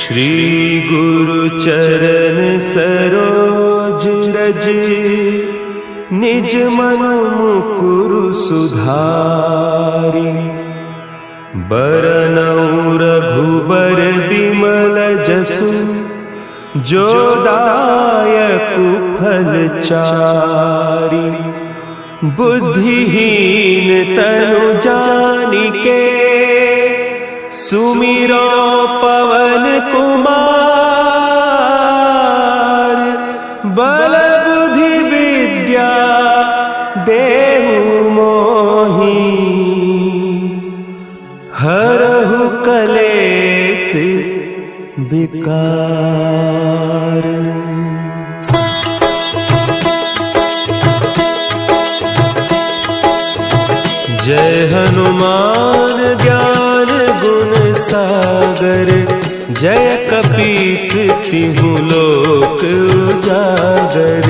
श्री गुरु चरण सरोज रज, निज मन मुकुरु सुधारि। बरनउँ रघुबर बिमल जसु, जो दायकु फल चारि। बुद्धिहीन तनु जानिके, सुमिरो पवन कुमार। बल बुद्धि विद्या देहु मोहि, हरहु कलेस विकार। जय हनुमान ज्ञान गुण सागर, जय कपीस तिहु लोक उजागर।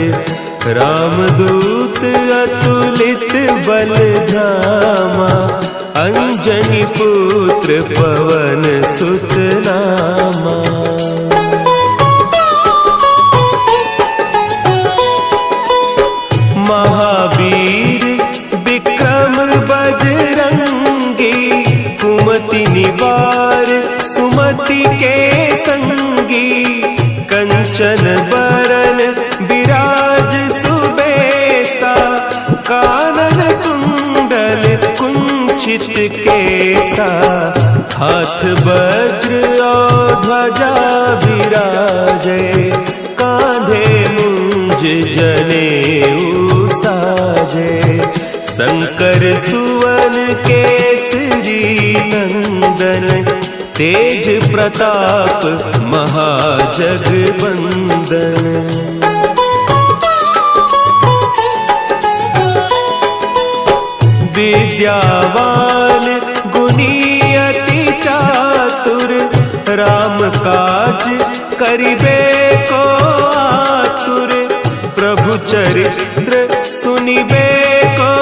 रामदूत अतुलित बल धामा, अंजनी पुत्र पवन सुत नामा। महावीर विक्रम बजरंगी, कुमति निवार सुमति के संगी। कंचन बरन विराज सुबेसा, कानन कुंडल कुंचित केसा। हाथ वज्र और ध्वजा विराजे, कांधे मुंज जनेऊ साजे। शंकर सुवन केसरी नंदन, तेज प्रताप महाजगबंदन। विद्यावान गुणी अति चातुर, राम काज करिबे को आतुर। प्रभु चरित्र सुनिबे को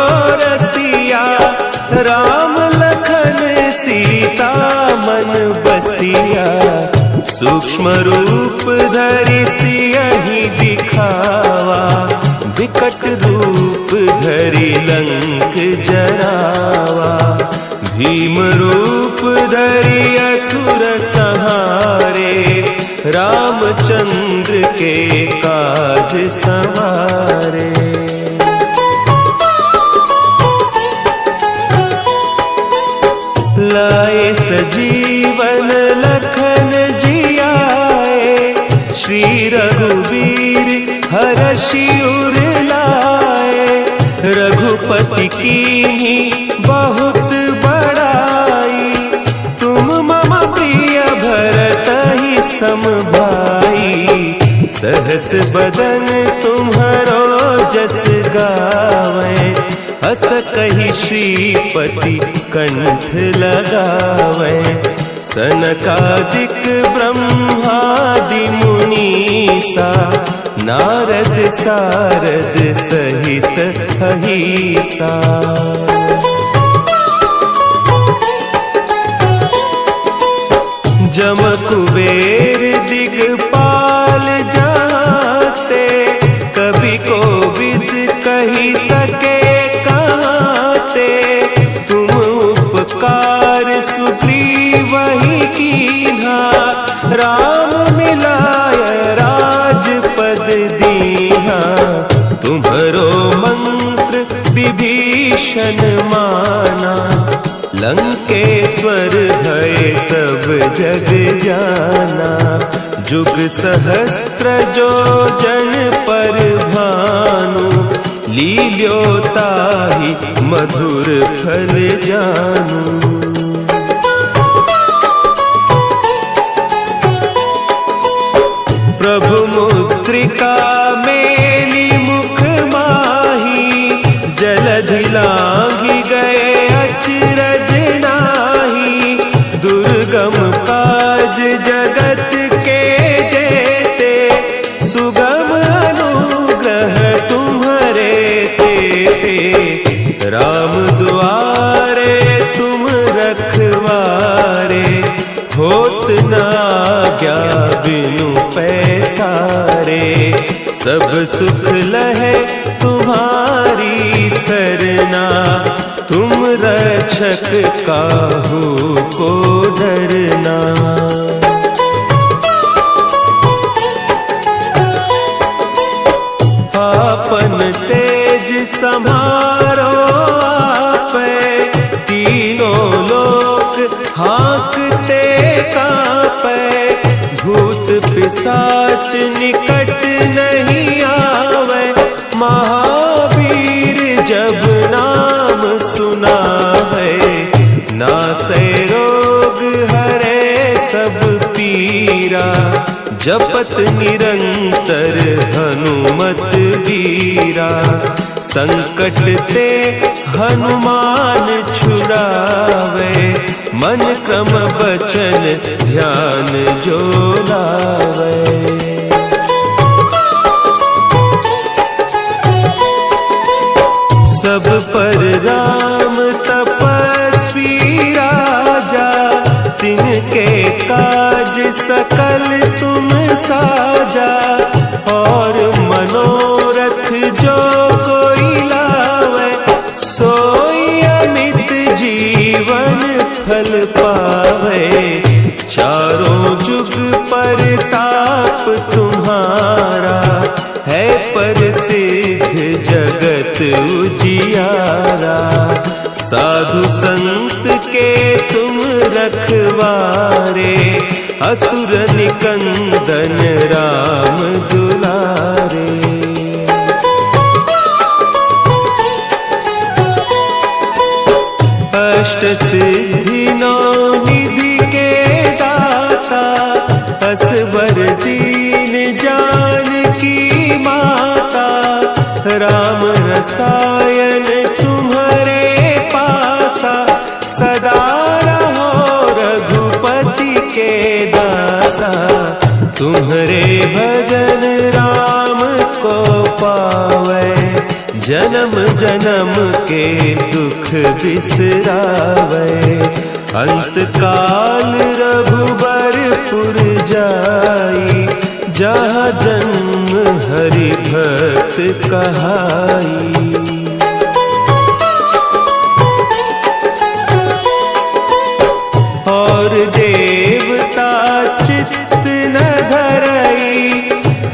रसिया, राम लखन सीता मन बसिया। सूक्ष्म रूप धरि सियहि दिखावा, विकट रूप धरि लंक जरावा। भीम रूप धरि असुर संहारे, रामचंद्र के काज संवारे। लाए सजीवन लखन जियाए, श्री रघुवीर हरषि उर लाए। रघुपति कीन्ही बहुत बड़ाई, तुम मम प्रिय भरतहि सम भाई। सहस बदन तुम्हरो जस गावें, हस कहि श्रीपति कंठ लगावें। सनकादिक ब्रह्मादि मुनीसा, नारद सारद सहित अहीसा। जम कुबेर दिगपाल जाते, कवि कोविद कहि सके कहते। तुम उपकार सुग्रीवहि कीन्हा, राम मिलाय राजपद दीन्हा। तुम्हरो मंत्र विभीषण माना, लंकेश्वर भय सब जग जाना। जुग सहस्त्र जो जन पर भानु, लील्योताहि मधुर फल जानू। प्रभु मुद्रिका मेली मुख माही, जलधि लांघि गए अचरज नाही। दुर्गम काज जगत के जेते, सुगम अनुग्रह तुम्हरे तेते। राम दुआरे तुम रखवारे, होत न आज्ञा बिनु पैसारे, सब सुख लहे तुम्हारी सरना, तुम रक्षक काहू को डरना। आपन तेज समारो आपे, तीनों लोक हाँकते कांपे, भूत पिशाच निकट नहीं आवे, महावीर जब नाम सुनावे, नासै रोग हरे सब पीरा, जपत निरंतर हनुमत वीरा, संकट ते हनुमान छुड़ावे, मन क्रम बचन ध्यान जो लावे। सब पर राम तपस्वी राजा, तिनके काज सकल तुम साजा, और मनोरथ जो कोई लावे, सोई अमित जीवन फल पावे, चारों जुग परताप तुम्हारा, है प्रसिद्ध जगत उजियारा, साधु संत के तुम रखवारे, असुर निकंदन राम दुलारे। अष्ट सिद्धि नौ निधि के दाता, असवर दीन जानकी माता, राम रसायन तुम्हारे पासा, सदा रहो रघुपति के दासा, तुम्हारे भजन राम को पावे, जन्म जन्म के दुख बिसरावे, अंत काल रघुबरपुर जाई, जहाँ जन्म हरि भक्त कहाई। और देवता चित्त न धरई,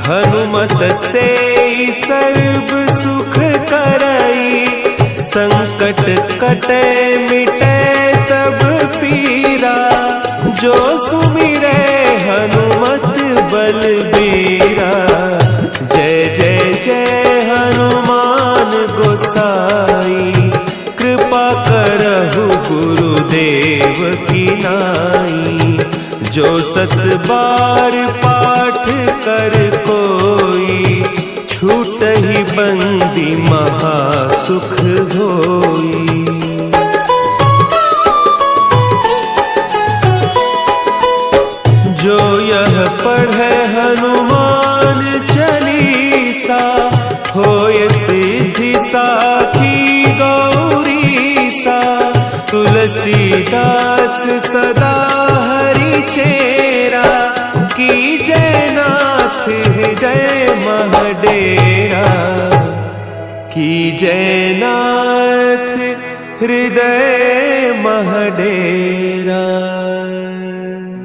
हनुमत से सर्व सुख करई, संकट कटे मिटे सब पीरा, जो सुमिरे हनुमत बलबीरा। जय जय जय हनुमान गोसाई, कृपा करहु गुरुदेव की नाई, जो सत बार पाठ कर कोई, छूटहि बंदी महासुख होई। जो यह पढ़े हनुमान चालीसा, होय सिद्धि साखी गौरीसा, तुलसीदास सदा हरि चेरा, की जय नाथ हृदय महडेरा, की जय नाथ हृदय महडेरा।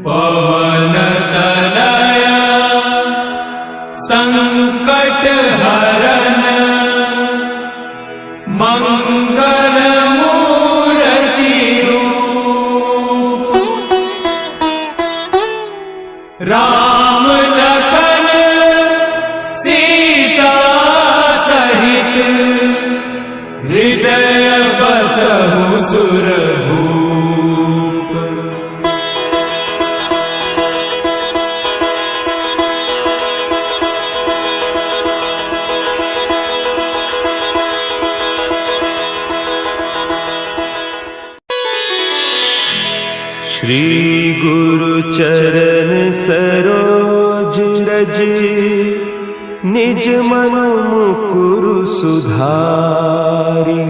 पवन तनया संकट हरन, मंगल मूर्ति रूप, राम लखन सीता सहित, हृदय बसहु सुरभूप। श्री गुरु चरण सरोज रज, निज मन मुकुरु सुधारि,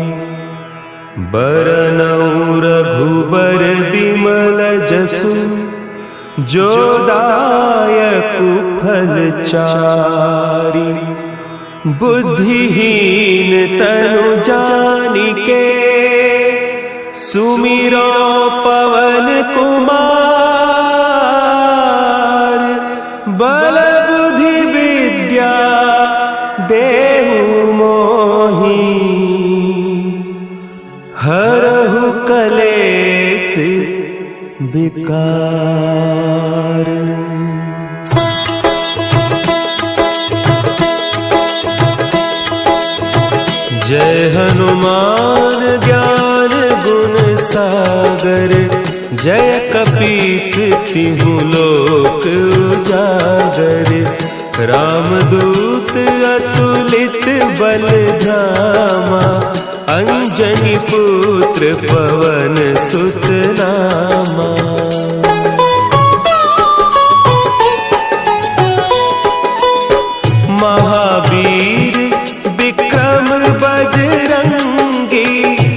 बरनउँ रघुबर बिमल जसु, जो दायक फलचारी। बुद्धिहीन तनु जानिके सुमिरो पवन कुमार। बल बुद्धि विद्या देहु मोहि हरहु कलेस विकार। जय हनुमान ज्ञान गुण सागर। जय कपीस तिहु लोक उजागर। रामदूत अतुलित बल धामा। अंजनी पुत्र पवन सुत नामा। महावीर विक्रम बजरंगी।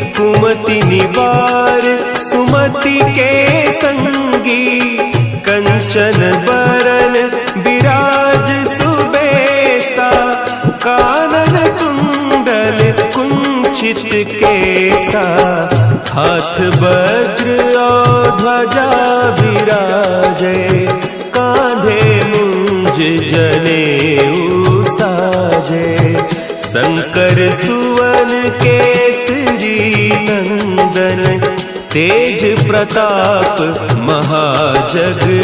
कुमति निवार सुमति के संगी। कंचन बरन विराज सुबेसा। कानन कुंडल कुंचित केसा। हाथ वज्र और ध्वजा विराजे। कांधे मुंज जनेऊ साजे। शंकर सुवन केसरी नंदन। तेज प्रताप महाजगवंदन।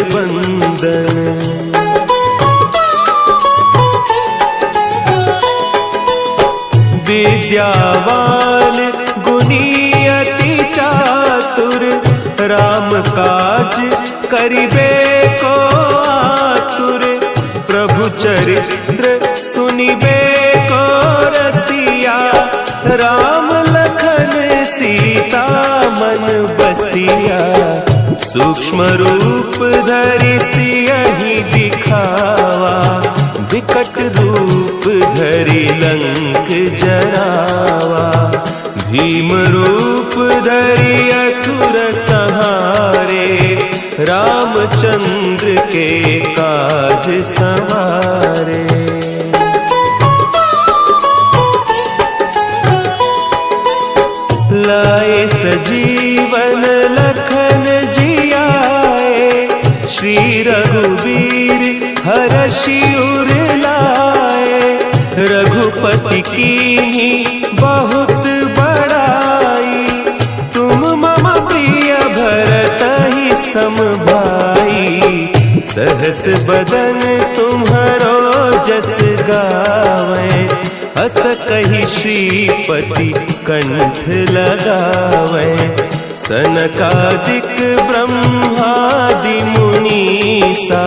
विद्यावान गुणी अति चातुर। राम काज करिबे को आतुर। प्रभु चरित्र सुनिबे को रसिया। राम लखन सीता मन बसिया। सूक्ष्म रूप धरि सियहि दिखावा। विकट रूप धरि लंक जरावा। भीम रूप धरि असुर संहारे। रामचंद्र के काज सवारे। लाए सजीवन लखन जियाए। श्री रघुवीर हरषि उर लाए। रघुपति कीन्ही बहुत बड़ाई। तुम मम प्रिय भरतहि सम भाई। सहस बदन तुम्हरो जस गावें। अस कहि श्रीपति कंठ लगावें। सनकादिक ब्रह्मादि मुनीसा।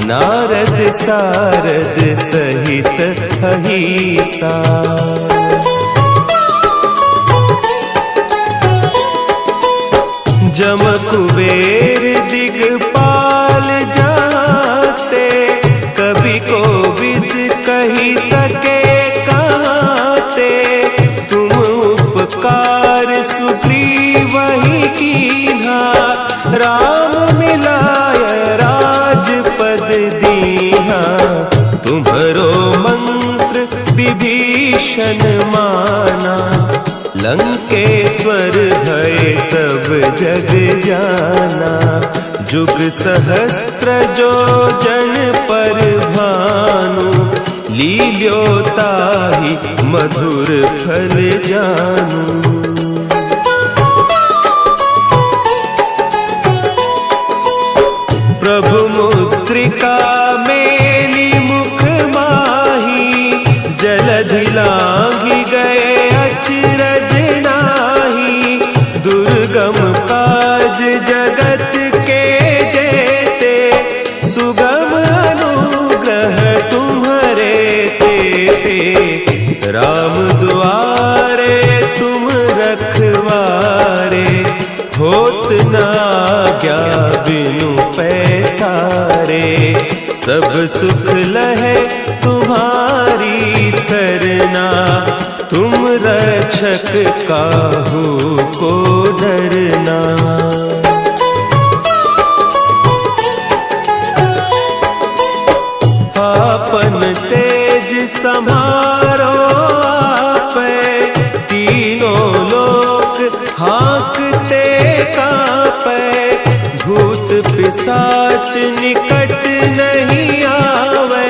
नारद सारद सहित अहीसा। जम कुबेर दिगपाल जाते। कवि कोविद कही सके कहते। तुम उपकार सुग्रीवहि कीन्हा। राम मिलाय राजपद दीन्हा। तुम्हरो मंत्र विभीषण माना। लंकेश्वर भय सब जग जाना। जुग सहस्त्र जो जन पर भानु। लील्योताहि मधुर फल जानू। प्रभु मुद्रिका मेली मुख माही। जलधि लांघि गए अचरज नाही। दुर्गम काज जगत के जेते। सुगम अनुग्रह तुम्हरे तेते। राम दुआरे तुम रखवारे। होत न आज्ञा बिनु पैसारे। सब सुख लहे तुम्हारी सरना। तुम रक्षक काहू को डरना। सम्हारो आपे, तीनों लोक हाँकते कांपे, भूत पिशाच निकट नहीं आवे,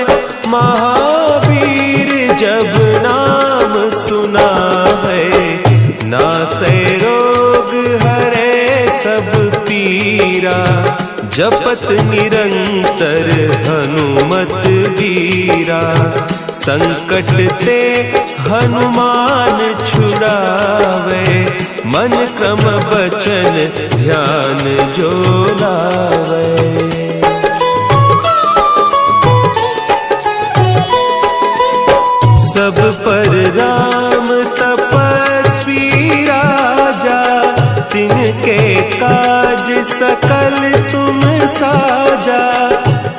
महावीर जब नाम सुनावे, नासै रोग हरे सब पीरा, जपत निरंतर हनुमत वीरा, संकट ते हनुमान छुड़ावे, मन क्रम बचन ध्यान जो लावे। सब पर राम तपस्वी राजा, तिनके काज सकल तुम साजा,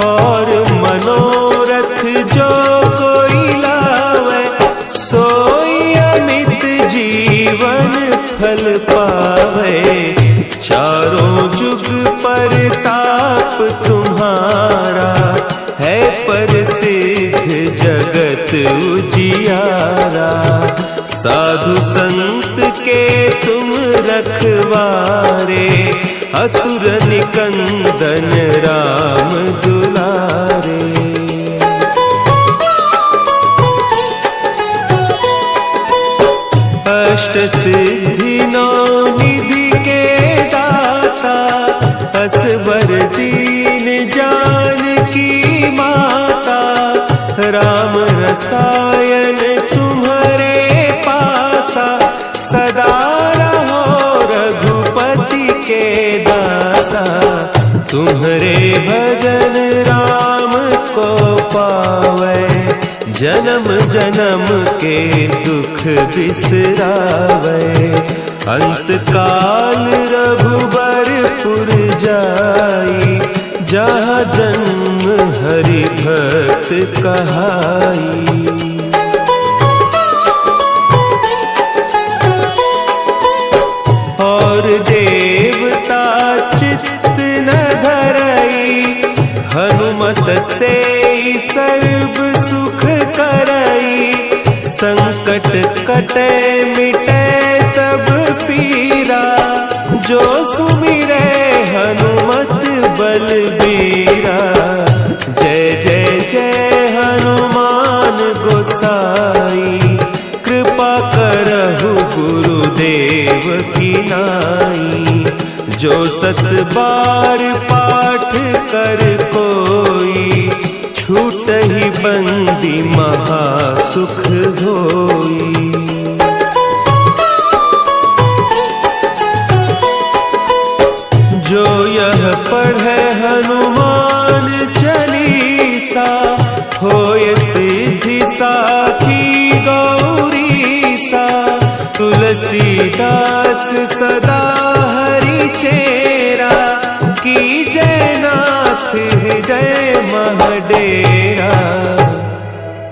और मनोरथ जो कोई लावे, सोई अमित जीवन फल पावे, चारों जुग परताप तुम्हारा, है प्रसिद्ध जगत उजियारा, साधु संत के तुम रखवारे, असुर निकंदन राम दुलारे। अष्ट सिद्धि नौ निधि के दाता, असवर दीन जानकी माता, राम रसायन तुम्हारे पासा, सदा रहो रघुपति के दासा, तुम्हारे भजन राम को पावे, जन्म जन्म के दुख बिसरावे, अंत काल रघुबरपुर जाई, जहाँ जन्म हरि भक्त कहाई। और देवता चित्त न धरई, हनुमत से सर्व सुख करई, संकट कटे मिटे सब पीरा, जो सुमिरे हनुमत बलबीरा, जय जय जय हनुमान गोसाई, कृपा करहु गुरुदेव की नाई, जो सत बार पाठ कर कोई, छूट ही बंदी महासुख होई। जो यह पढ़े हनुमान चालीसा, होय सिद्धि साखी गौरीसा, तुलसीदास सदा हरि चेरा, की जयनाथ हृदय महडेरा,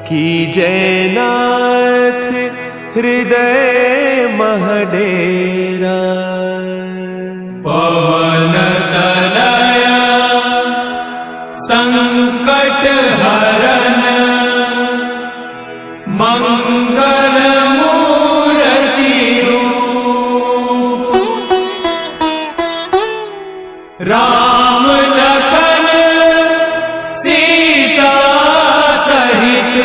की जयनाथ हृदय महडेरा। पवन तनया संकट हरन, मंगल मूर्ति रूप, राम लखन सीता सहित,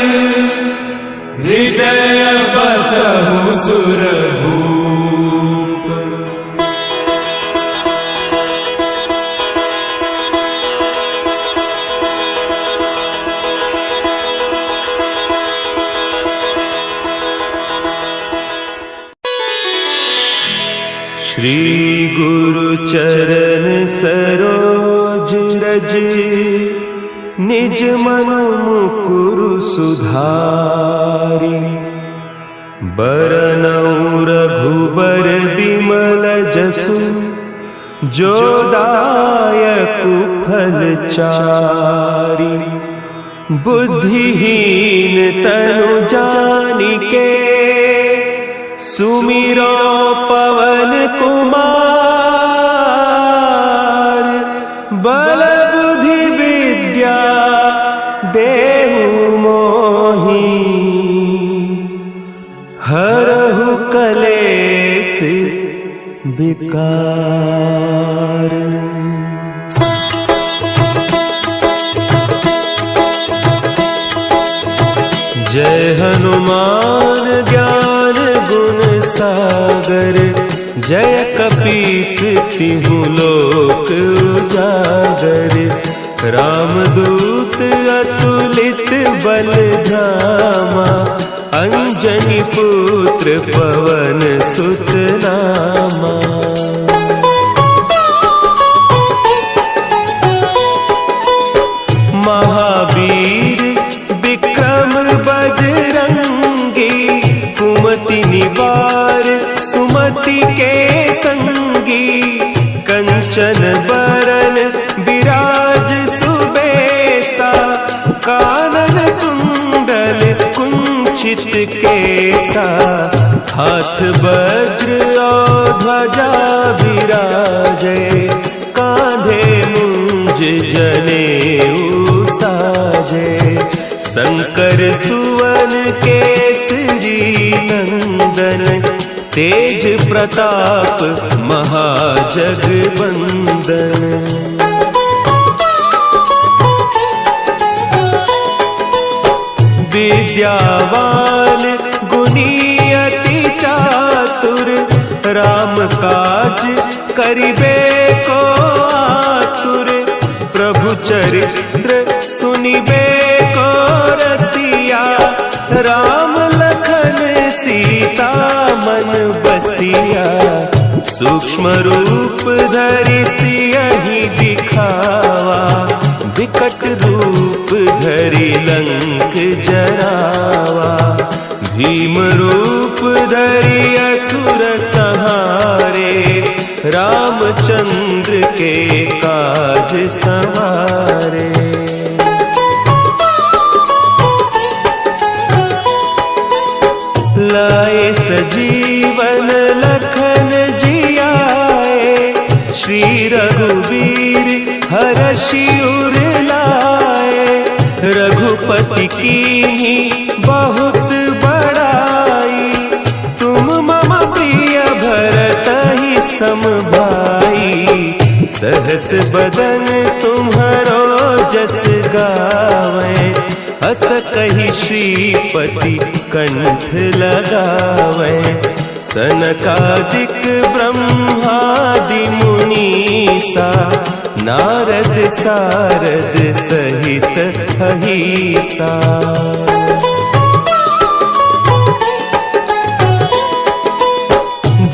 हृदय बसहु सुरभूप। श्री गुरु चरण सरोज रज, निज मन मुकुरु सुधारि, बरनउँ रघुबर बिमल जसु, जो दायकु फल चारि, बुद्धिहीन तनु जानिके, सुमिरो पवन कुमार, बल बुद्धि विद्या देहु मोहि। कलेस विकार। जय हनुमान ज्ञान गुण सागर, जय कपीस तिहु लोक उजागर। रामदूत अतुलित बल धामा, अंजनी पुत्र पवन सुत नामा। महावीर विक्रम बजरंगी, कुमति निवार सुमति के संगी। कंचन बरन विराज सुबेसा, कानन कुंडल कुंचित केसा। हाथ वज्र और ध्वजा विराजे, कांधे मुंज जनेऊ साजे। शंकर सुवन केसरी नंदन, तेज प्रताप महाजगवंदन। विद्यावान गुणी अति चातुर, राम काज करिबे को आतुर। प्रभु चरित्र सुनिबे को रसिया, राम लखन सीता मन बसिया। सूक्ष्म रूप धरि सियहि दिखावा, विकट रूप धरि लंक जरावा। भीम रूप धरि असुर संहारे, रामचंद्र के काज संवारे। लाए सजीवन लखन जियाए, श्री रघुवीर हरषि उर लाए। रघुपति कीन्ही बहुत बड़ाई, तुम मम प्रिय भरतहि सम भाई। सहस बदन तुम्हरो जस गावें, हस कहि श्रीपति कंठ लगावें। सनकादिक ब्रह्मादि मुनीसा, नारद सारद सहित अहीसा।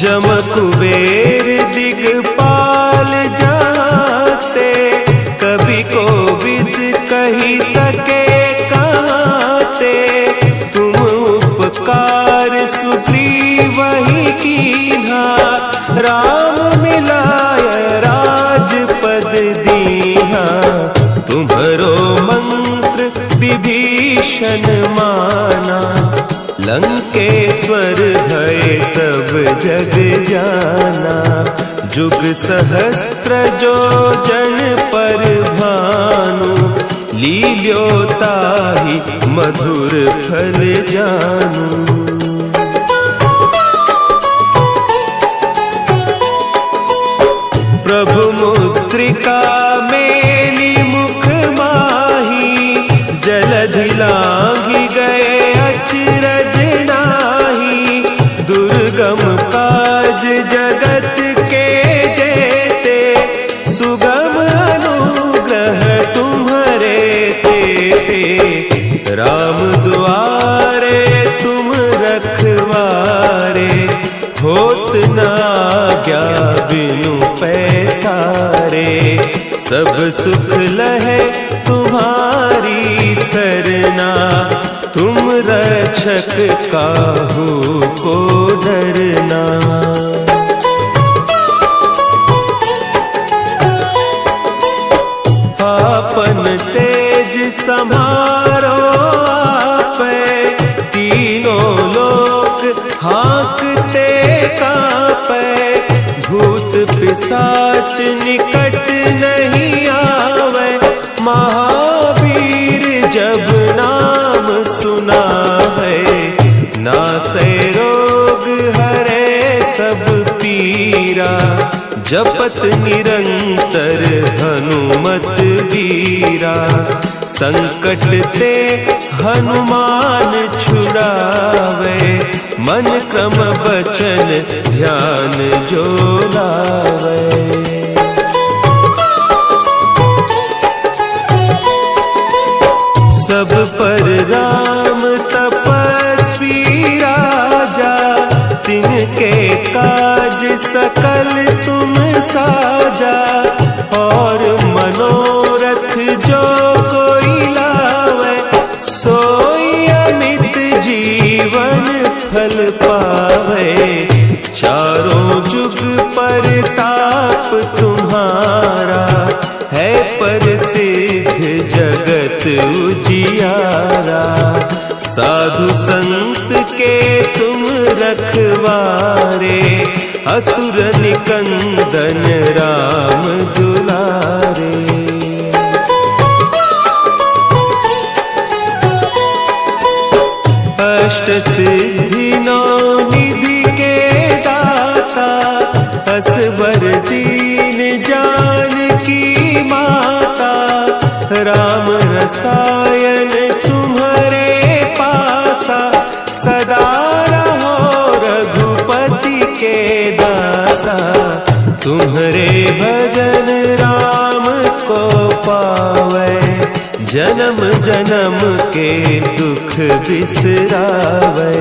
जम कुबेर दिगपाल जाते, कवि कोविद कही सके कहते। तुम उपकार सुग्रीवहि कीन्हा, राम मिलाय राजपद दीन्हा। तुम्हरो मंत्र विभीषण माना, लंकेश्वर भय सब जग जाना। जुग सहस्त्र जो जन पर भानु, लील्योताहि मधुर फल जानू। प्रभु मुद्रिका मेली मुख माही, जलधि लांघि गए अचरज नाही। दुर्गम काज जगत के जेते, सुगम अनुग्रह तुम्हरे तेते। राम दुआरे तुम रखवारे, होत न आज्ञा बिनु पैसारे। सब सुख लहे तुम्हारी सरना, तुम रक्षक काहू को डरना। आपन तेज समारो आपे, तीनों लोक हाँकते कांपे। भूत पिशाच निकट नहीं आवे, महावीर जब नाम सुनावे। नासै रोग हरे जपत निरंतर हनुमत वीरा, संकट ते हनुमान छुड़ावे, मन क्रम बचन ध्यान जो लावे। सब पर राम तपस्वी राजा, तिनके काज सकल तुम साजा, और मनोरथ जो कोई लावे, सोई अमित जीवन फल पावे। चारों जुग परताप तुम्हारा, है प्रसिद्ध जगत उजियारा। साधु संत के तुम रखवारे, असुर निकंदन राम दुलारे। अष्ट सिद्धि नौ निधि के दाता, असवर दीन जानकी माता। राम रसायन तुम्हारे पासा, सदा रहो रघुपति के दासा। तुम्हारे भजन राम को पावे, जन्म जन्म के दुख बिसरावे।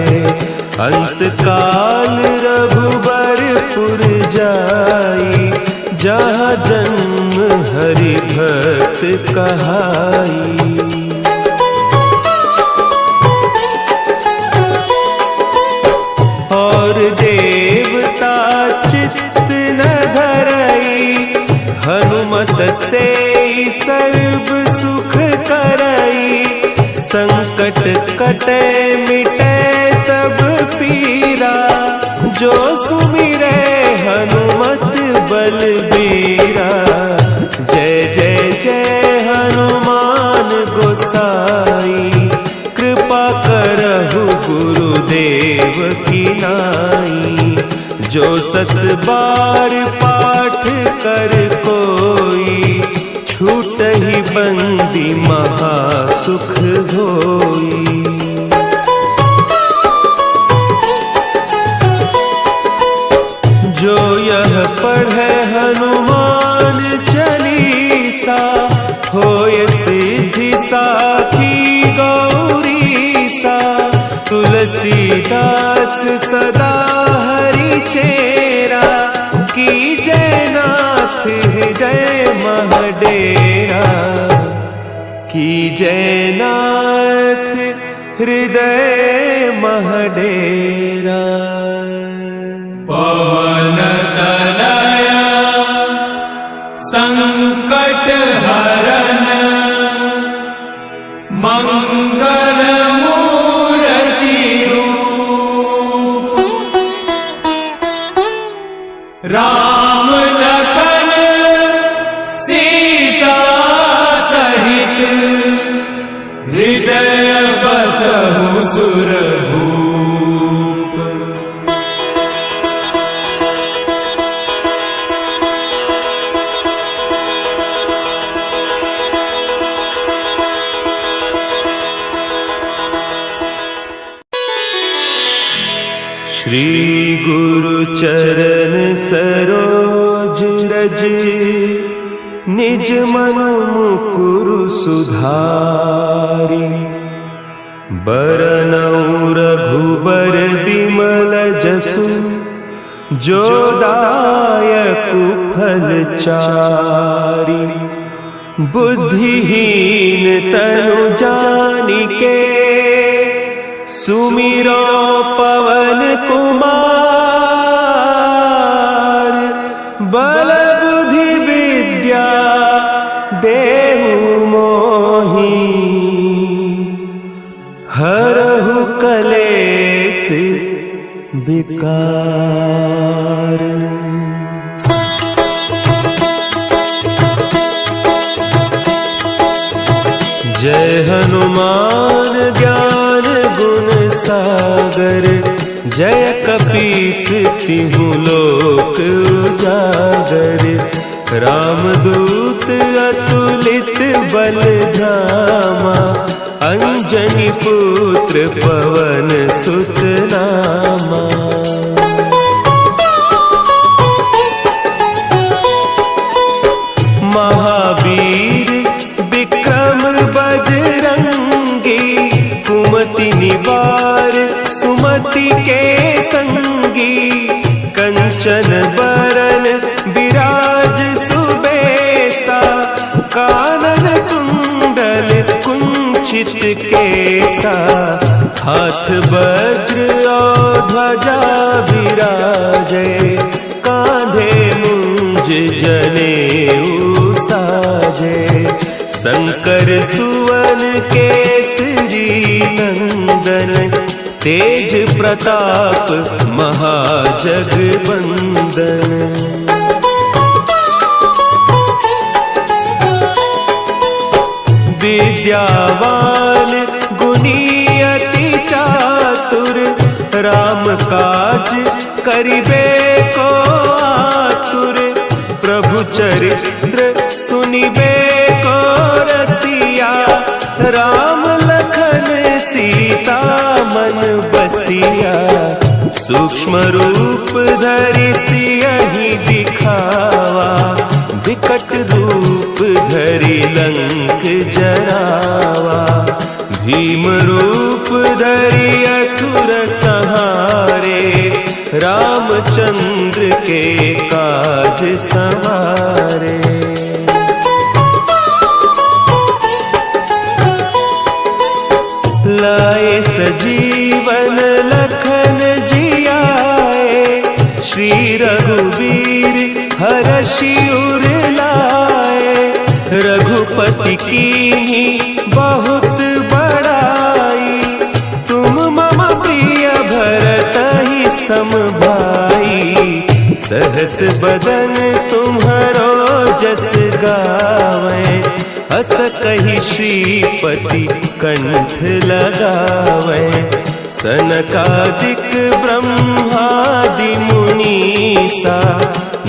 अंत काल रघुबरपुर जाई, जहाँ जन्म हरि भक्त कहाई। और देवता चित्त न धरई, हनुमत से सर्व सुख करई। संकट कटे मिटे सब पीरा, जो सुमिरे हनुमत बलबीरा। जय जय जय हनुमान गोसाई, कृपा करहु गुरुदेव की नाई। जो सत बार पाठ कर कोई, छूटहि बंदी महासुख होई। जो यह पढ़े हनुमान चालीसा, होय सिद्धि साखी गौरीसा। तुलसीदास सदा हरि चेरा, की जय नाथ हृदय महडेरा। की जय नाथ हृदय महडेरा। पवन तनया संकट हरन, मंगल मूर्ति रूप। राम लखन सीता सहित, हृदय बसहु सुरभूप। श्री गुरु चरण सरोज रज, निज मन मुकुरु सुधारि। बरनउँ रघुबर बिमल जसु, जो दायकु फल चारि। बुद्धिहीन तनु जानिके, सुमिरो पवन कुमार। बल बुद्धि विद्या देहु मोहि, हरहु कलेस विकार। जय हनुमान ज्ञान गुण सागर, जय कपीस तिहु लोक उजागर, रामदूत अतुलित बल धामा, अंजनी पुत्र पवन सुत नामा। महावीर विक्रम बजरंगी, कुमति निवार सुमति के संगी, कंचन बरन विराज सुबेसा, कानन कुंडल कुंचित केसा, हाथ वज्र और ध्वजा विराजे, कांधे मुंज जनेऊ साजे, शंकर सुवन केसरी नंदन, तेज प्रताप महाजगबंदन। विद्यावान गुणी अति चातुर, राम काज करिबे को आतुर, प्रभु चरित्र सुनिबे को रसिया, राम लखन सीता मन बसिया, सूक्ष्म रूप धरि सियहि दिखावा, विकट रूप धरि लंक जरावा, भीम रूप धरि असुर संहारे, रामचंद्र के काज संवारे। लाए सजीवन लखन जियाए, श्री रघुवीर हरषि उर लाए, रघुपति कीन्ही बहुत बड़ाई, तुम मम प्रिय भरतहि सम भाई, सहस बदन तुम्हरो जस गावें, हस कहि श्रीपति कंठ लगावें, सनकादिक ब्रह्मादि मुनीसा,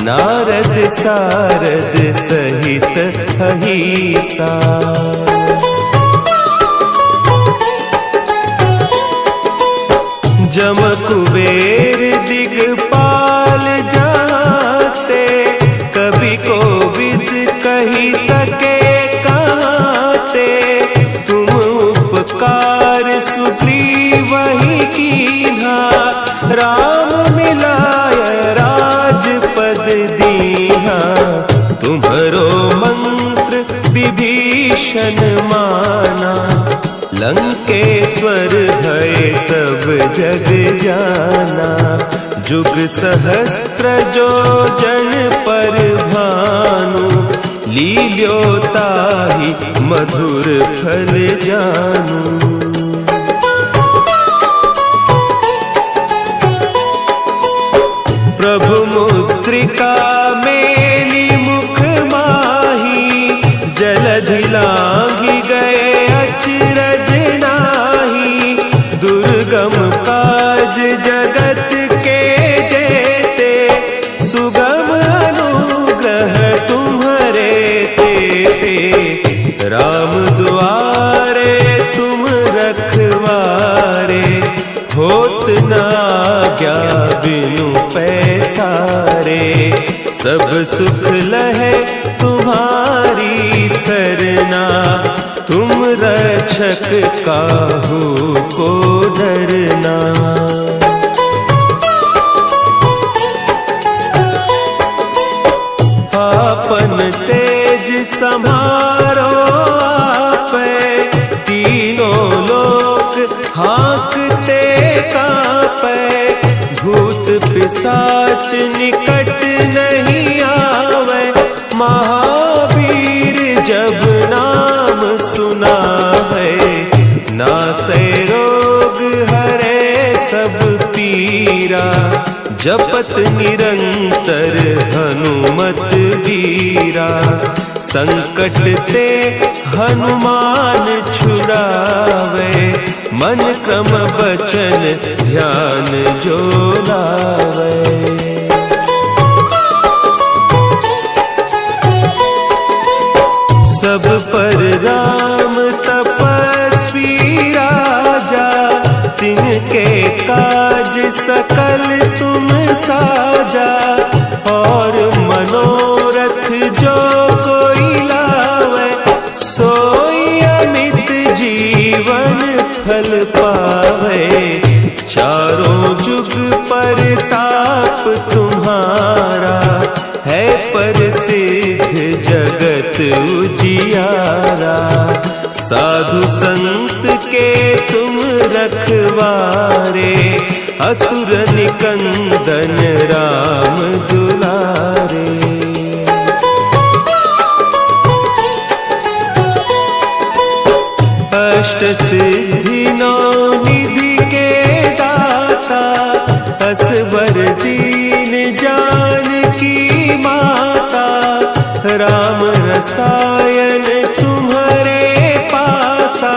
नारद सारद सहित अहीसा। जम कुबेर दिगपाल जाते, कवि कोविद कही सके कहते, तुम उपकार सुग्रीवहि कीन्हा, राम मिलाय राजपद दीन्हा, तुम्हरो मंत्र विभीषण माना, लंकेश्वर भय सब जग जाना, जुग सहस्त्र जो जन पर भानु, लील्योताहि मधुर फल जानू। प्रभु मुद्रिका मेली मुख माही, जलधि लांघि गए अचरज नाही, दुर्गम काज जगत के जेते, सुगम अनुग्रह तुम्हरे तेते, राम दुआरे तुम रखवारे, होत न आज्ञा बिनु पैसारे, सब सुख लहे तुम्हारी सरना, तुम रक्षक काहू को डरना। आपन तेज समारो आपे, तीनों लोक हाँकते कांपे, भूत पिशाच निकट नहीं आवे, महावीर जब नाम सुना है, नासै रोग हरे सब पीरा, जपत निरंतर हनुमत वीरा, संकट ते हनुमान छुड़ावे, मन क्रम बचन ध्यान जो लावे। सब पर राम तपस्वी राजा, तिनके काज सकल तुम साजा। और मनोरथ जो कोई लावे, सोई अमित जीवन फल पावे। चारों जुग परताप तुम्हारा, है प्रसिद्ध जगत उजियारा। साधु संत के तुम रखवारे, असुर निकंदन राम दुलारे। अष्ट सिद्धि नौ निधि के दाता, असवर दीन जानकी माता। राम रसायन तुम्हारे पासा,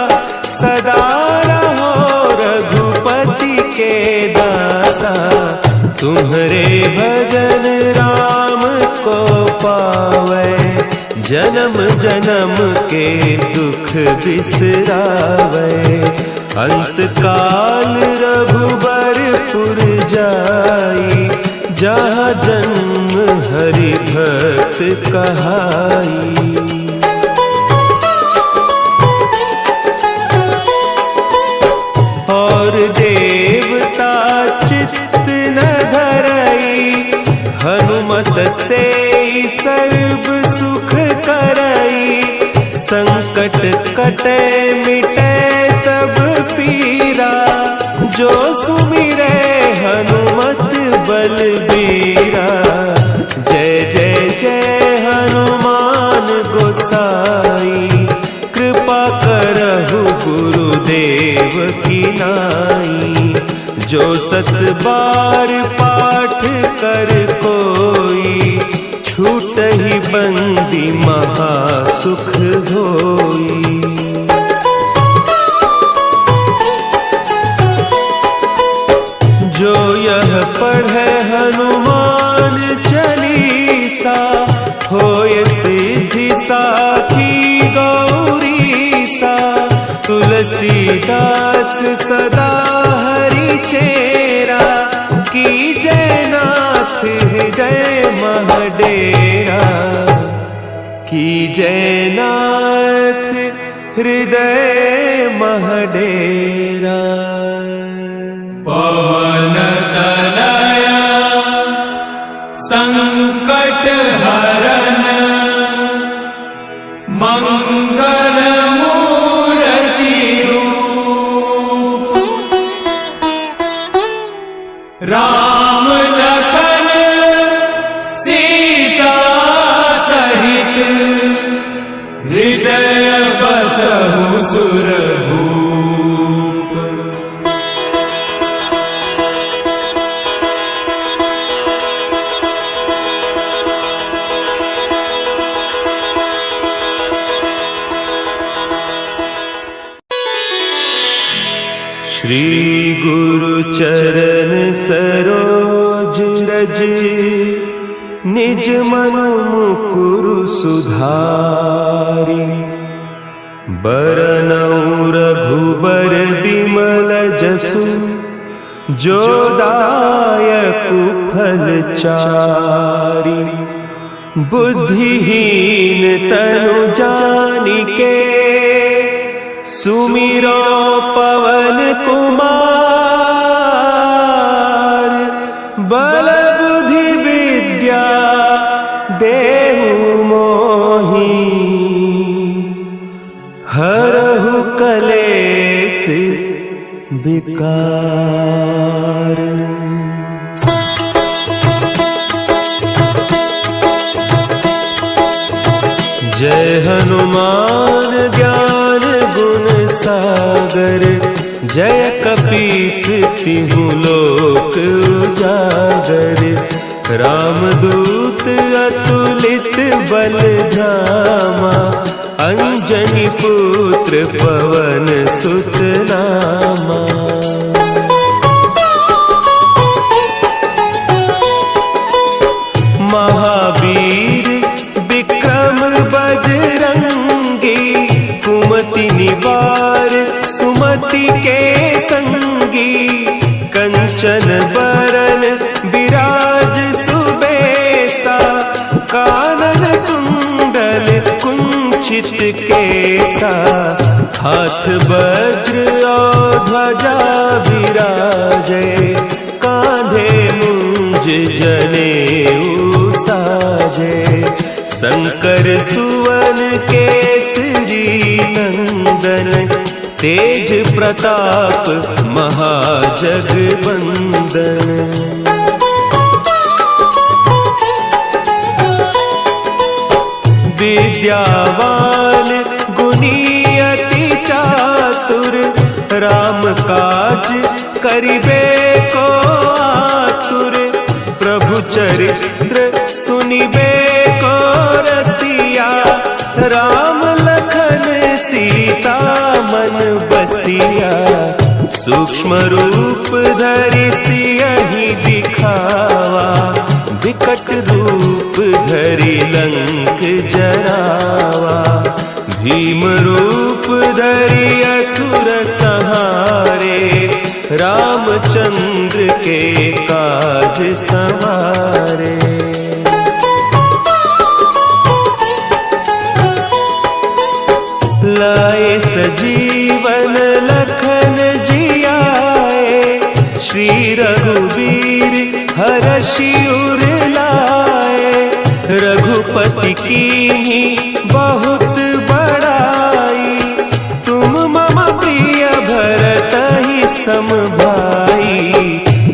सदा रहो रघुपति के दासा। तुम्हारे भजन राम को पावे, जन्म जन्म के दुख बिसरावे। अंत काल रघुबरपुर जाई, जहाँ जन्म हरि भक्त कहाई। और देवता चित्त न धरई, हनुमत से सर्व सुख करई। संकट कटे मिटे सब पीरा, जो सुमिरे हनुमत बलबीरा। जय जय जय हनुमान गोसाई, कृपा करहु गुरुदेव की नाई। जो सत बार पाठ कर कोई, छूटहि बंदी महासुख होई। जो यह पढ़े हनुमान चालीसा, होय सिद्धि साखी गौरीसा। तुलसीदास सदा हरि चेरा, की जयनाथ हृदय महडेरा। की जयनाथ हृदय महडेरा। पवन तनया संकट हरन, मंगल मूर्ति रूप। राम लखन सीता सहित, हृदय बसहु सुरभूप। श्री गुरु चरण सरोज रज, निज मन मुकुरु सुधारि। बरनउँ रघुबर बिमल जसु, जो दायकु फल चारि। बुद्धिहीन तनु जानिके, सुमिरो पवन कुमार। बल बुद्धि विद्या देहु मोहि, हरहु कलेस विकार। जय हनुमान ज्ञान गुण सागर, जय कपीस तिहु लोक उजागर। रामदूत अतुलित बल धामा, अंजनी पुत्र पवन सुत नामा। महावीर विक्रम बजरंगी, कुमति निवार सुमति के संगी। कंचन बरन विराज सुबेसा, कानन कुंडल कुंचित केसा। हाथ वज्र और ध्वजा विराजे, कांधे मुंज जनेऊ साजे। शंकर सुवन केसरी नंदन, तेज प्रताप महाजगबंदन। विद्यावान गुणी अति चातुर, राम काज करिबे को आतुर। प्रभु चरित्र सुनिबे को रसिया, राम लखन सीता मन बसिया। सूक्ष्म रूप धरि सियहि दिखावा, विकट रूप धरि लंक जरावा। भीम रूप धरि असुर संहारे, रामचंद्र के काज संवारे। लाए सजीवन लखन जियाए, श्री रघुवीर हरषि उर लाए। रघुपति कीन्ही बहुत बड़ाई, तुम मम प्रिय भरतहि सम भाई।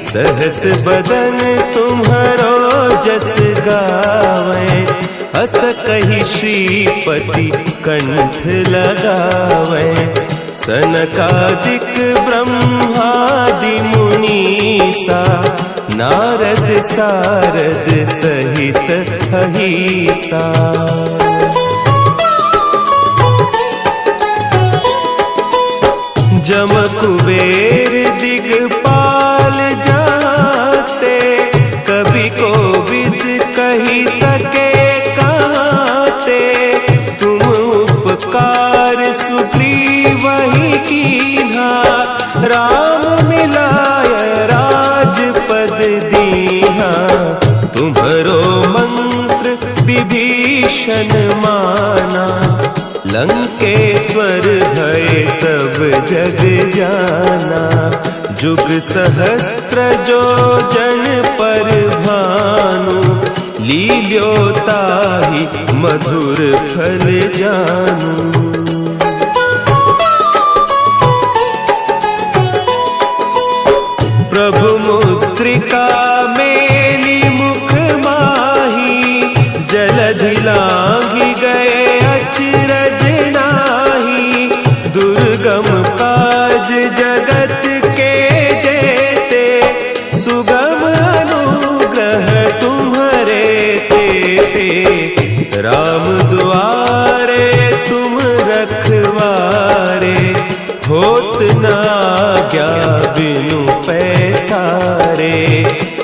सहस बदन तुम्हरो जस गावे, हस कहि श्रीपति कंठ लगावे। सनकादिक ब्रह्मादि मुनीसा, नारद सारद सहित अहीसा। जम कुबेर दिगपाल जाते, कवि कोविद कही सके कहते। तुम उपकार सुग्रीव ही कीन्हा, राम मिलाय राजपद दीन्हा। तुम्हरो मंत्र विभीषण माना, लंकेश्वर भय सब जग जाना। जुग सहस्त्र जो जन पर भानु, लील्योताहि मधुर फल जानू। प्रभु मुद्रिका मेली मुख माही, जलधि लांघि गए अचरज नाही। दुर्गम काज जगत के जेते, सुगम अनुग्रह तुम्हरे तेते। राम दुआरे तुम रखवारे, होत न आज्ञा बिनु पैसारे।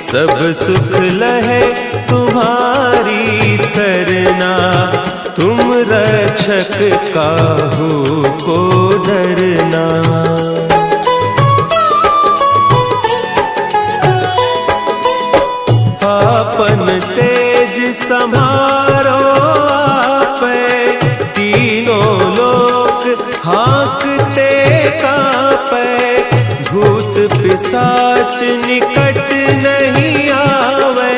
सब सुख लहे तुम्हारी सरना, तुम रक्षक काहू को डरना। आपन तेज समारो आपै, तीनों लोक हाँकते कांपै। भूत पिशाच निकट नहीं आवे,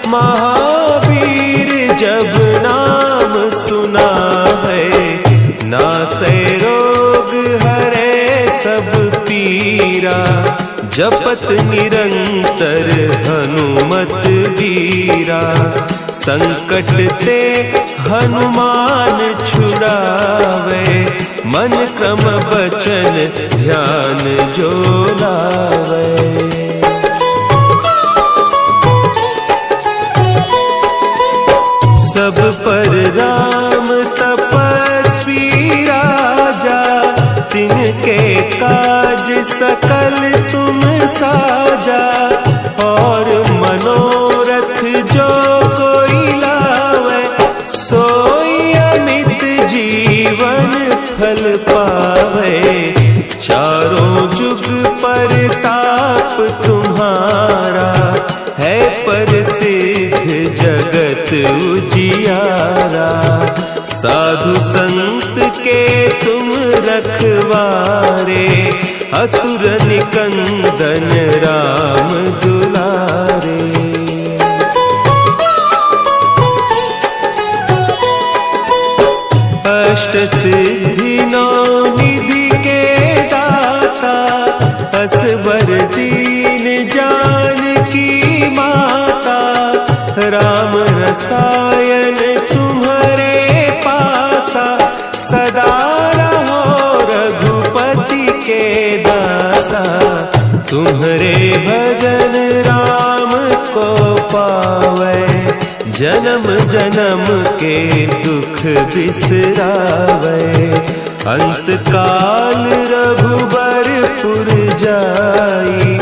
महावीर जब नाम सुना है। नासै रोग हरे सब पीरा, जपत निरंतर हनुमत वीरा। संकट ते हनुमान छुड़ावे, मन क्रम बचन ध्यान जो लावे। पर राम तपस्वी राजा, तिनके काज सकल तुम साजा। और मनोरथ जो कोई लावे, सोई अमित जीवन फल पावे। चारों जुग परताप तुम्हारा, है प्रसिद्ध जगत उजियारा। साधु संत के तुम रखवारे, असुर निकंदन राम दुलारे। अष्ट सिद्धि नौ निधि के दाता, असवर दीन जानकी माता। राम रसायन तुम्हारे पासा, सदा रहो रघुपति के दासा। तुम्हारे भजन राम को पावे, जन्म जन्म के दुख बिसरावे। अंत काल रघुबरपुर जाई,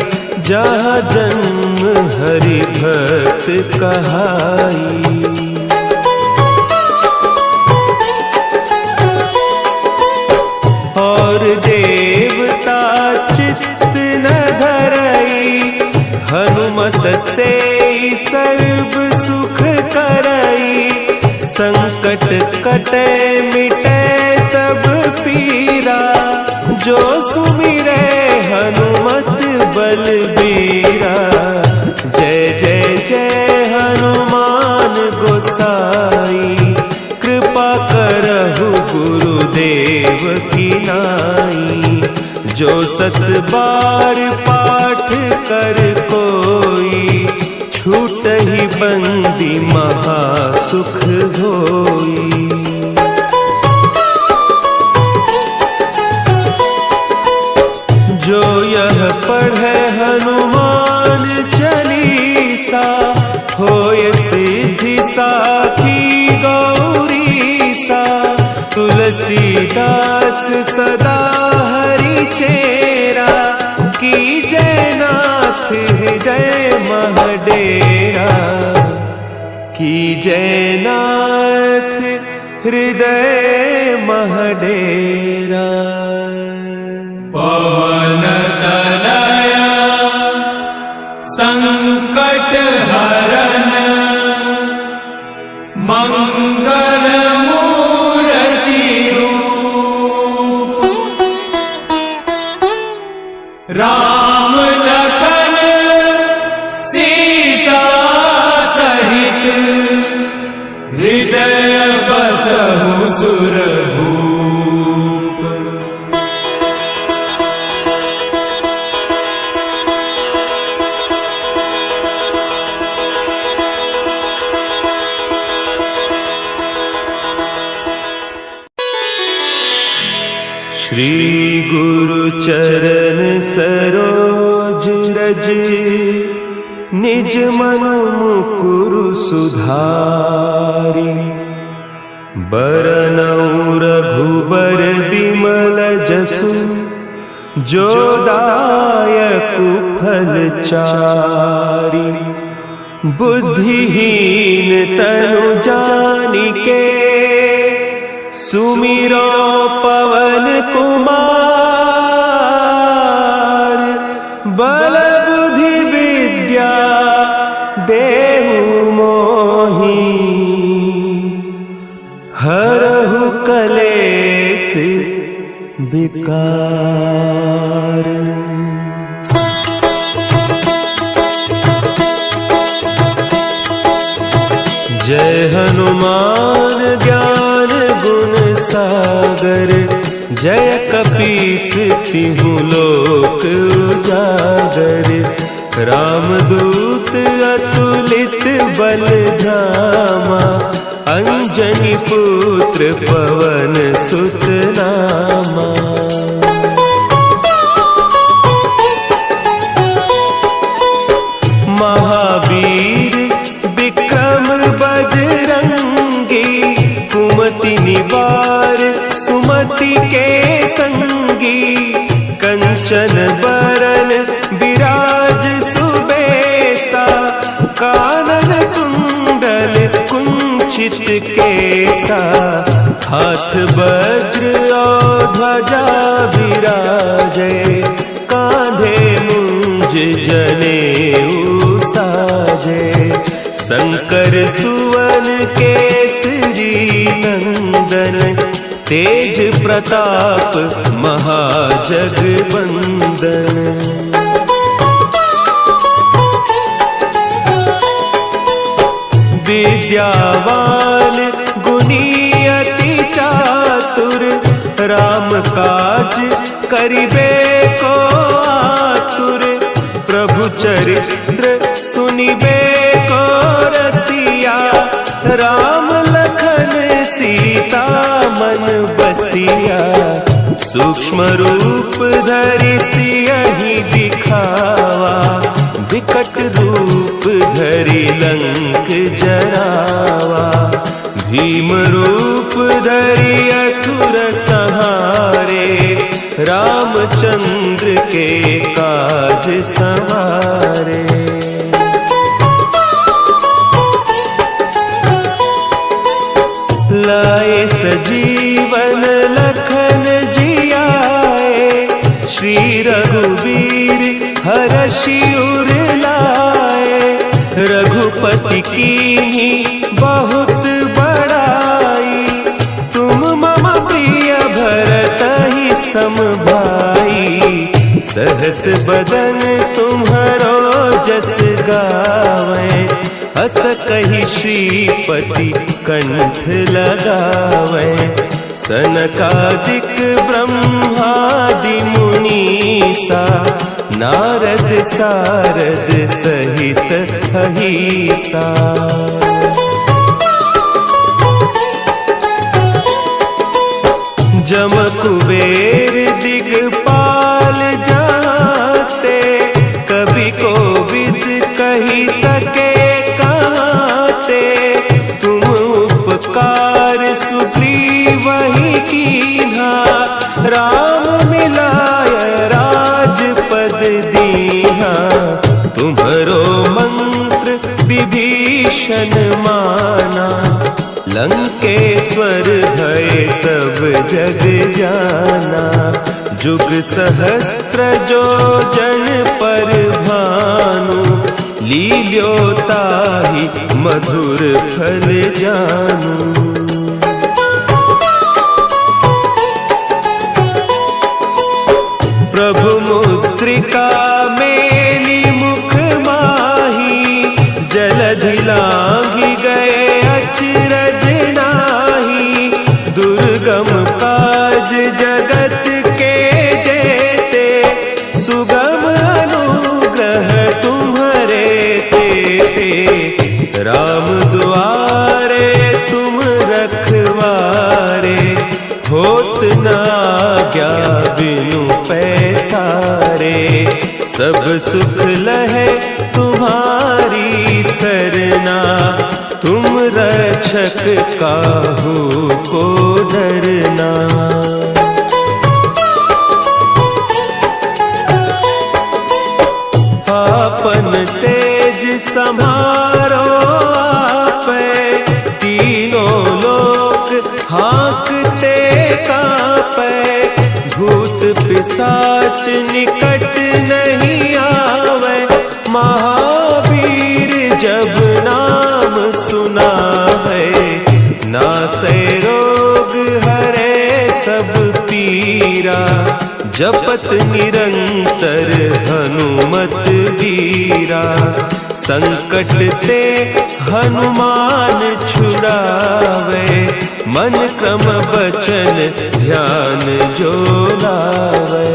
जहाँ जन्म हरि भक्त कहाई। और देवता चित्त न धरई, हनुमत से सर्व सुख करई। संकट कटे मिटे सब पीरा, जो सुमिरे हनुमत बलबीरा। जय जय जय हनुमान गोसाई, कृपा करहु गुरुदेव की नाई। जो सत बार पाठ कर कोई, छूट ही बंदी महा सुख होई। जो यह पढ़े हनुमान चालीसा, होय सिद्धि साखी गौरीसा। तुलसीदास सदा हरि चेरा, की जयनाथ हृदय महडेरा। की जयनाथ हृदय महडेरा। पवन तनया संकट हरन, मंगल मूर्ति रूप। राम लखन सीता सहित, हृदय बसहु सुरभूप। श्री गुरु चरण सरोज रज, निज मन मुकुरु सुधारि। बरनउँ रघुबर बिमल जसु, जो दायकु फल चारि। बुद्धिहीन तनु जानिके, सुमिरो पवन कुमार। बल बुद्धि विद्या देहु मोहि, हरहु कलेस विकार। जय हनुमान ज्ञान गुण सागर, जय कपीस तिहु लोक उजागर। रामदूत अतुलित बल धामा, अंजनी पुत्र पवन सुत नामा। महावीर विक्रम बजरंगी, कंचन बरन विराज सुबेसा, कानन कुंडल कुंचित केसा, हाथ वज्र और ध्वजा विराजे, कांधे मुंज जनेऊ साजे, शंकर सुवन केसरी नंदन, तेज प्रताप महाजगबंदन। विद्यावान गुणी अति चातुर, राम काज करिबे को आतुर, प्रभु चरित्र सुनिबे को रसिया, राम लखन सीता मन बसिया, सूक्ष्म रूप धरि सियहि दिखावा, विकट रूप धरि लंक जरावा, भीम रूप धरि असुर संहारे, रामचंद्र के काज संवारे। लाए सजीवन लखन जियाए, श्री रघुवीर हरषि उर लाए, रघुपति कीन्ही बहुत बड़ाई, तुम मम प्रिय भरतहि सम भाई, सहस बदन तुम्हरो जस गावें, अस कहि श्रीपति कंठ लगावें, सनकादिक ब्रह्मादि मुनीसा, नारद सारद सहित अहीसा। जम कुबेर दिगपाल जाते, कवि कोविद कही सके कहते, तुम उपकार सुग्रीवहि कीन्हा, राम मिलाय राजपद दीन्हा, तुम्हरो मंत्र विभीषण माना, लंकेश्वर भय सब जग जाना, जुग सहस्त्र जो जन पर भानु, लील्योताहि मधुर फल जानू। प्रभु मुद्रिका मेली मुख माही, जलधि लांघि गए अचरज नाही, दुर्गम काज जगत के जेते, सुगम अनुग्रह तुम्हरे तेते, राम दुआरे तुम रखवारे, होत न आज्ञा बिनु पैसारे, सब सुख लहे तुम्हारी सरना, तुम रक्षक काहू को डरना। आपन तेज समारो आपे, तीनों लोक हाँकते कापे, भूत पिशाच निकट नहीं आवे, महावीर जब नाम सुनावे, नासै रोग हरे सब पीरा, जपत निरंतर हनुमत वीरा, संकट ते हनुमान छुड़ावे, मन क्रम बचन ध्यान जो लावे।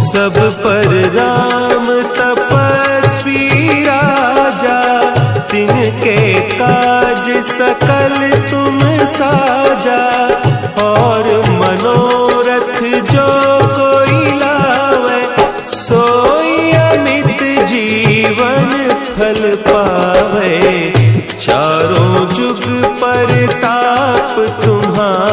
सब पर राम तपस्वी राजा, तिनके काज सकल तुम साजा, और मनोरथ जो कोई लावे, सोई अमित जीवन फल पावे, चारों जुग परताप तुम्हारा,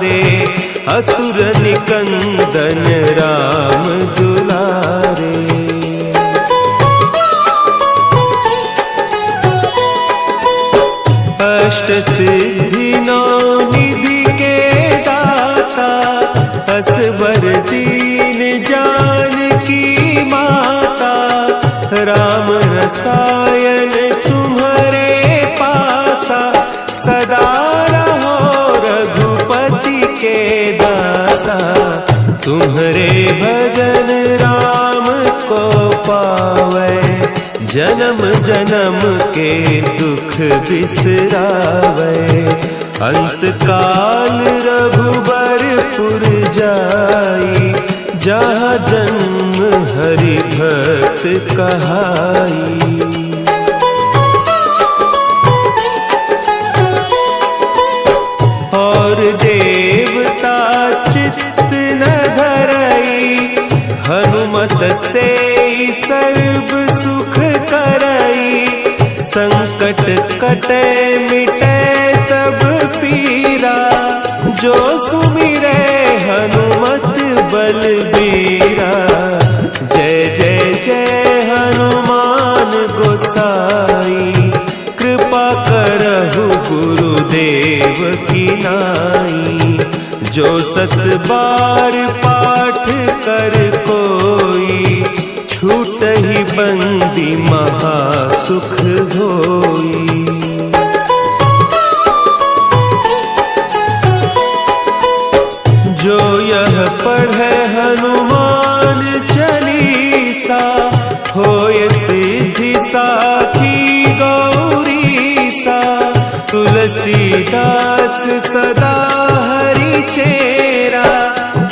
सवारे, असुर निकंदन राम दुलारे। अष्ट सिद्धि नौ निधि के दाता, असवर दीन जानकी माता। राम रसायन तुम्हारे पासा, सदा रहो रघुपति के दासा। तुम्हारे भजन राम को पावै, जन्म जन्म के दुख बिसरावै। अंत काल रघुबरपुर जाई, जहाँ जन्म हरि भक्त कहाई। और देवता चित्त न धरई, हनुमत से सर्व सुख करई। संकट कटे मिटे सब पीरा, जो सुमिरे हनुमत बलबीरा। जय जय जय हनुमान गोसाई, कृपा करहु गुरुदेव की नाई। जो सत बार पाठ कर कोई, छूटहि बंदी महा सुख होई। जो यह पढ़े हनुमान चालीसा, होय सिद्धि साखी गौरीसा। तुलसीदास सदा हरि चेरा,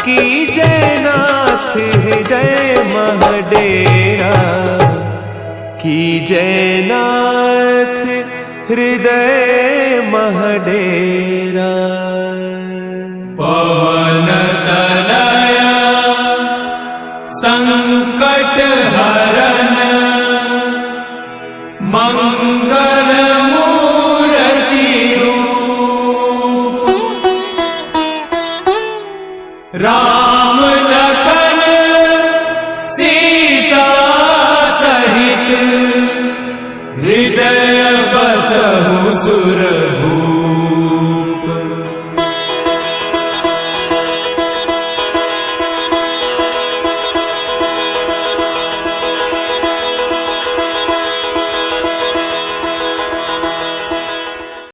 की जयनाथ हृदय महडेरा। की जयनाथ हृदय महडेरा। पवन तनया संकट हरन, मंगल मूर्ति रूप। राम लखन सीता सहित, हृदय बसहु सुर